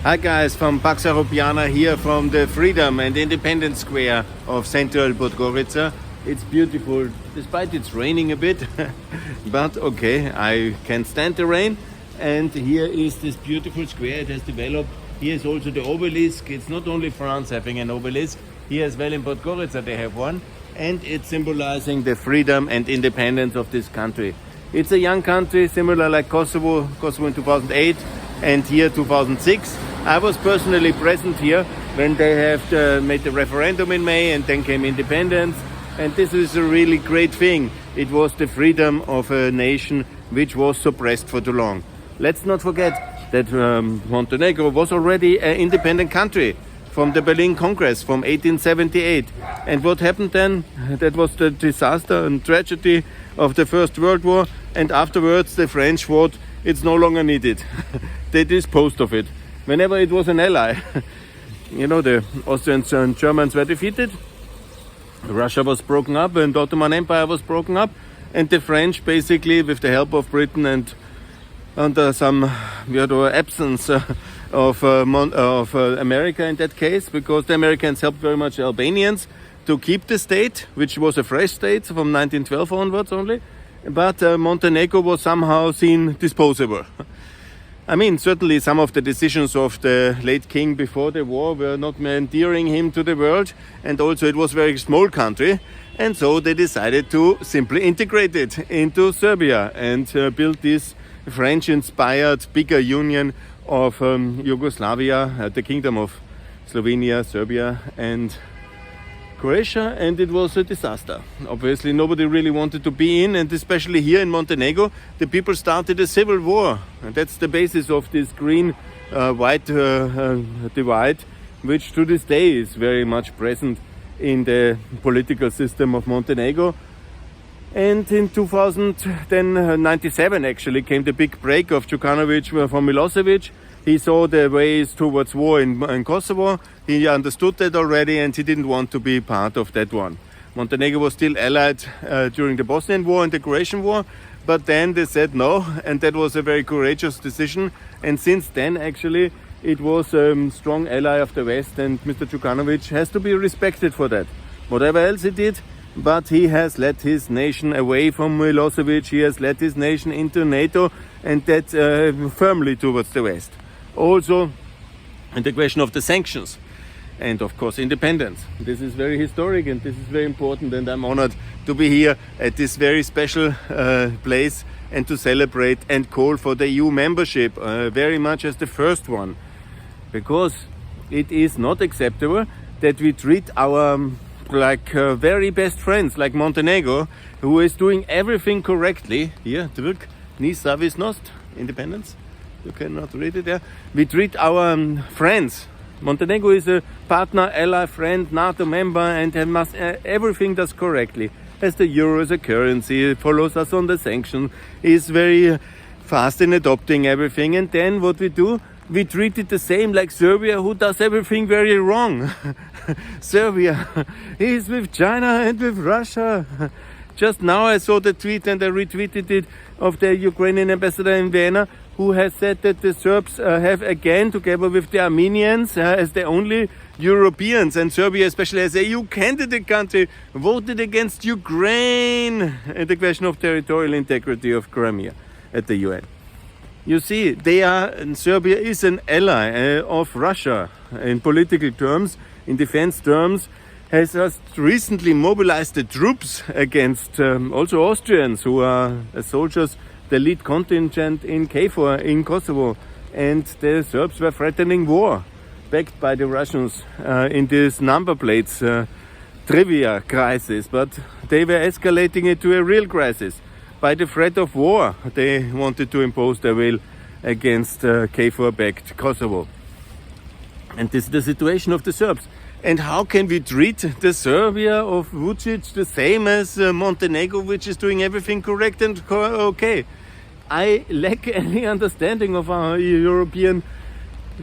Hi guys, from Pax Europiana here from the Freedom and Independence Square of Central Podgorica. It's beautiful, despite it's raining a bit, but okay, I can stand the rain. And here is this beautiful square. It has developed. Here is also the obelisk. It's not only France having an obelisk. Here as well in Podgorica they have one. And it's symbolizing the freedom and independence of this country. It's a young country, similar like Kosovo in 2008 and here 2006. I was personally present here when they have made the referendum in May and then came independence. And this is a really great thing. It was the freedom of a nation which was suppressed for too long. Let's not forget that Montenegro was already an independent country from the Berlin Congress from 1878. And what happened then? That was the disaster and tragedy of the First World War. And afterwards the French thought it's no longer needed. They disposed of it. Whenever it was an ally, the Austrians and Germans were defeated, Russia was broken up and the Ottoman Empire was broken up, and the French basically, with the help of Britain and under some absence of America in that case, because the Americans helped very much the Albanians to keep the state, which was a fresh state from 1912 onwards only, but Montenegro was somehow seen disposable. I mean, certainly some of the decisions of the late king before the war were not endearing him to the world, and also it was a very small country, and so they decided to simply integrate it into Serbia and build this French-inspired bigger union of Yugoslavia, the kingdom of Slovenia, Serbia and Croatia, and it was a disaster. Obviously nobody really wanted to be in, and especially here in Montenegro the people started a civil war, and that's the basis of this green-white divide, which to this day is very much present in the political system of Montenegro. And in 1997 actually came the big break of Djukanovic from Milosevic. He saw the ways towards war in Kosovo. He understood that already, and he didn't want to be part of that one. Montenegro was still allied during the Bosnian War and the Croatian War, but then they said no, and that was a very courageous decision. And since then, actually, it was a strong ally of the West, and Mr. Djukanovic has to be respected for that. Whatever else he did, but he has led his nation away from Milosevic, he has led his nation into NATO, and that firmly towards the West. Also, in the question of the sanctions and of course independence. This is very historic and this is very important, and I'm honored to be here at this very special place and to celebrate and call for the EU membership very much as the first one, because it is not acceptable that we treat our very best friends like Montenegro, who is doing everything correctly. Here, Turk, ni savisnost, independence. You cannot read it there. We treat our friends. Montenegro is a partner, ally, friend, NATO member, and everything does correctly. Has the euro as a currency, follows us on the sanctions, is very fast in adopting everything. And then what we do, we treat it the same like Serbia, who does everything very wrong. Serbia is with China and with Russia. Just now I saw the tweet and I retweeted it of the Ukrainian ambassador in Vienna, who has said that the Serbs have again, together with the Armenians, as the only Europeans, and Serbia especially as a EU candidate country, voted against Ukraine in the question of territorial integrity of Crimea at the UN. You see, Serbia is an ally of Russia in political terms, in defense terms, has just recently mobilized the troops against also Austrians who are soldiers, the lead contingent in KFOR in Kosovo, and the Serbs were threatening war, backed by the Russians in this number plates trivia crisis, but they were escalating it to a real crisis. By the threat of war, they wanted to impose their will against KFOR-backed Kosovo. And this is the situation of the Serbs. And how can we treat the Serbia of Vucic the same as Montenegro, which is doing everything correct and okay? I lack any understanding of our European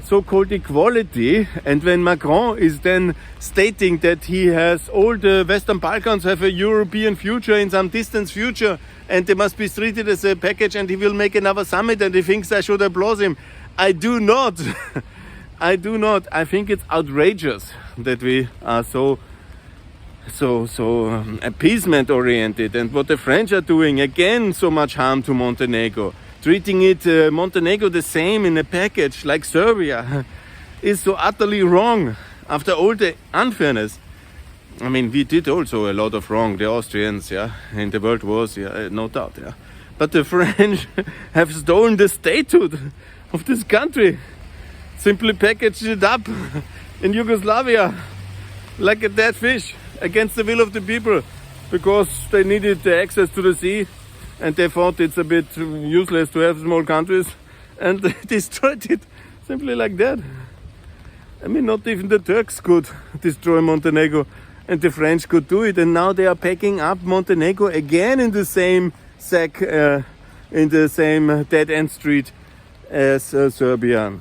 so-called equality, and when Macron is then stating that he has all the Western Balkans have a European future in some distant future and they must be treated as a package, and he will make another summit and he thinks I should applaud him. I do not. I do not. I think it's outrageous that we are so appeasement oriented, and what the French are doing, again, so much harm to Montenegro. Treating it, Montenegro, the same in a package like Serbia is so utterly wrong after all the unfairness. I mean, we did also a lot of wrong, the Austrians, yeah, in the world wars, yeah, no doubt, yeah. But the French have stolen the statehood of this country, simply packaged it up in Yugoslavia like a dead fish against the will of the people, because they needed the access to the sea and they thought it's a bit useless to have small countries, and they destroyed it simply like that. I mean, not even the Turks could destroy Montenegro, and the French could do it, and now they are packing up Montenegro again in the same sack, in the same dead-end street as Serbia.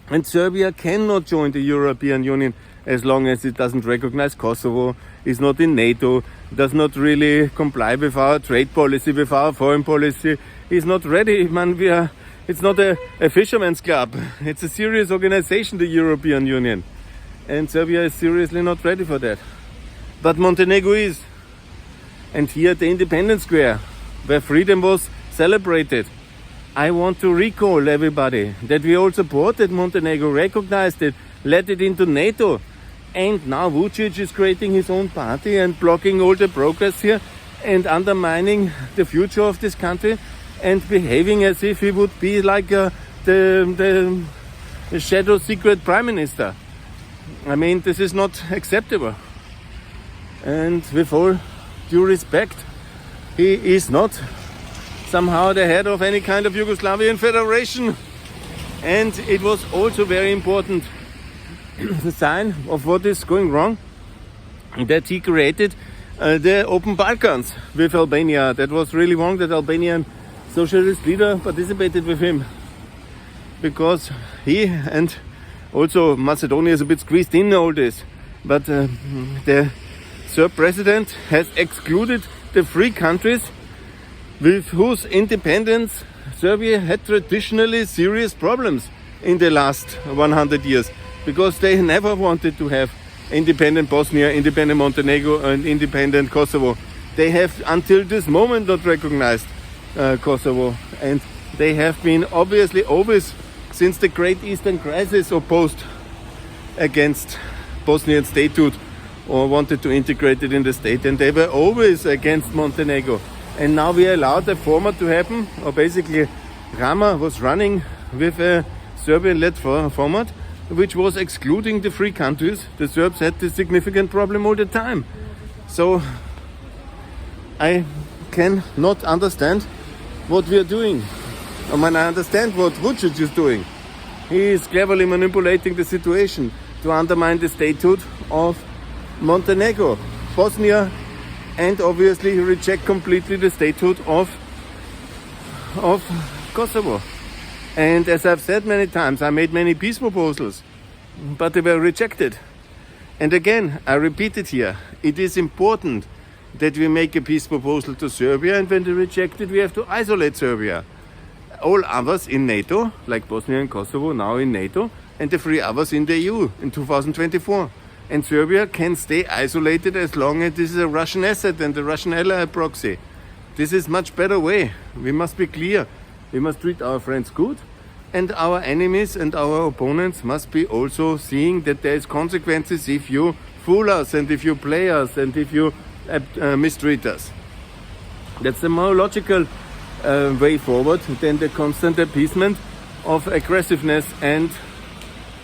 And Serbia cannot join the European Union as long as it doesn't recognize Kosovo, is not in NATO, does not really comply with our trade policy, with our foreign policy, is not ready. Man, it's not a fisherman's club. It's a serious organization, the European Union. And Serbia is seriously not ready for that. But Montenegro is. And here at the Independence Square, where freedom was celebrated, I want to recall everybody that we all supported Montenegro, recognized it, let it into NATO. And now Vucic is creating his own party and blocking all the progress here and undermining the future of this country and behaving as if he would be like the shadow secret prime minister. I mean, this is not acceptable. And with all due respect, he is not somehow the head of any kind of Yugoslavian federation. And it was also very important, the sign of what is going wrong, that he created the Open Balkans with Albania. That was really wrong that Albanian socialist leader participated with him, because he and also Macedonia is a bit squeezed in all this. But the Serb president has excluded the three countries with whose independence Serbia had traditionally serious problems in the last 100 years, because they never wanted to have independent Bosnia, independent Montenegro and independent Kosovo. They have until this moment not recognized Kosovo, and they have been obviously always, since the Great Eastern Crisis, opposed against Bosnian statehood or wanted to integrate it in the state, and they were always against Montenegro. And now we allowed the format to happen, or basically Rama was running with a Serbian-led format, which was excluding the three countries. The Serbs had this significant problem all the time. So I cannot understand what we are doing. I mean, I understand what Vucic is doing. He is cleverly manipulating the situation to undermine the statehood of Montenegro, Bosnia, and obviously reject completely the statehood of Kosovo. And as I've said many times, I made many peace proposals, but they were rejected. And again, I repeat it here, it is important that we make a peace proposal to Serbia, and when they reject it, we have to isolate Serbia. All others in NATO, like Bosnia and Kosovo, now in NATO, and the three others in the EU in 2024. And Serbia can stay isolated as long as this is a Russian asset and the Russian ally proxy. This is much better way. We must be clear. We must treat our friends good, and our enemies and our opponents must be also seeing that there is consequences if you fool us and if you play us and if you mistreat us. That's the more logical way forward than the constant appeasement of aggressiveness and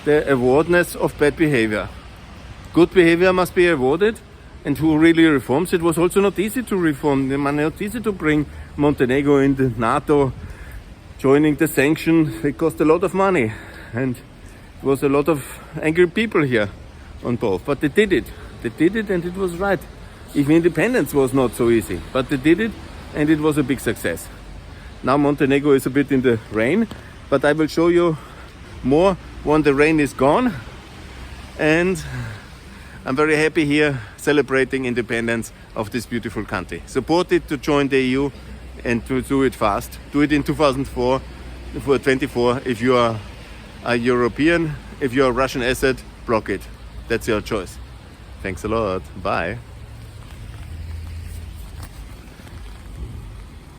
the awardness of bad behavior. Good behavior must be awarded, and who really reforms. It was also not easy to reform. Not easy to bring Montenegro in the NATO, joining the sanctions. It cost a lot of money, and it was a lot of angry people here on both. But they did it. They did it, and it was right. Even independence was not so easy, but they did it, and it was a big success. Now Montenegro is a bit in the rain, but I will show you more when the rain is gone. And I'm very happy here celebrating independence of this beautiful country. Support it to join the EU and to do it fast. Do it in 2024 if you are a European if you're a Russian asset, block it. That's your choice. Thanks a lot. Bye.